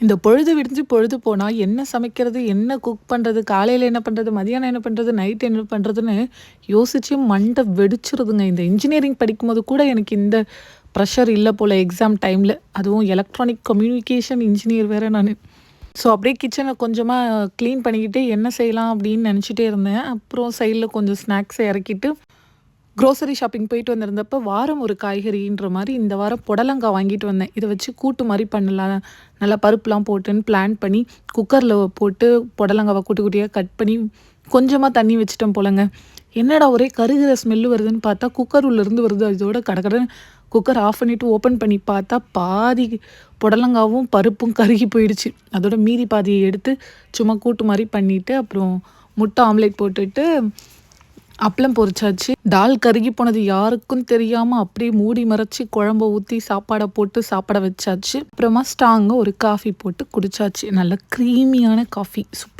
இந்த பொழுது விடிஞ்சு பொழுது போனா, என்ன சமைக்கிறது? என்ன குக் பண்றது? காலையில என்ன பண்றது? மதியானம் என்ன பண்றது? நைட் என்ன பண்றதுன்னு யோசிச்சு மண்டை வெடிச்சிருதுங்க. இந்த இன்ஜினியரிங் படிக்கும்போது கூட எனக்கு இந்த ப்ரெஷர் இல்ல போல எக்ஸாம் டைம்ல. அதுவும் எலக்ட்ரானிக் கம்யூனிகேஷன் இன்ஜினியர் வேற நானு. ஸோ அப்படியே கிச்சன கொஞ்சமா கிளீன் பண்ணிக்கிட்டு என்ன செய்யலாம் அப்படின்னு நெனச்சுட்டே இருந்தேன். அப்புறம் சைட்ல கொஞ்சம் ஸ்நாக்ஸ இறக்கிட்டு க்ரோசரி ஷாப்பிங் போயிட்டு வந்திருந்தப்ப, வாரம் ஒரு காய்கறின்ற மாரி இந்த வாரம் புடலங்கா வாங்கிட்டு வந்தேன். இத வச்சு கூட்டு மாரி பண்ணலாம். நல்லா பருப்புலாம் போட்டுன்னு பிளான் பண்ணி, குக்கர்ல போட்டு புடலங்காவ குட்டி குட்டியா கட் பண்ணி, கொஞ்சமா தண்ணி வச்சுட்டேன் போலங்க. என்னடா ஒரே கருகுற ஸ்மெல்லு வருதுன்னு பார்த்தா, குக்கர் உள்ளருந்து வருது. அதோட கடகடன்னு குக்கர் ஆஃப் பண்ணிட்டு ஓப்பன் பண்ணி பார்த்தா, பாதி புடலங்காவும், பருப்பும் கருகி போயிடுச்சு. அதோட மீதி பாதிய எடுத்து சும்மா கூட்டு மாரி பண்ணிட்டு, அப்புறம் முட்டை ஆம்லேட் போட்டுட்டு அப்பளம் பொரிச்சாச்சு. டால் கருகி போனது யாருக்கும் தெரியாம அப்படியே மூடி மறைச்சு குழம்ப ஊத்தி சாப்பாட போட்டு சாப்பிட வச்சாச்சு. அப்புறமா ஸ்ட்ராங்கா ஒரு காஃபி போட்டு குடிச்சாச்சு. நல்ல க்ரீமியான காஃபி.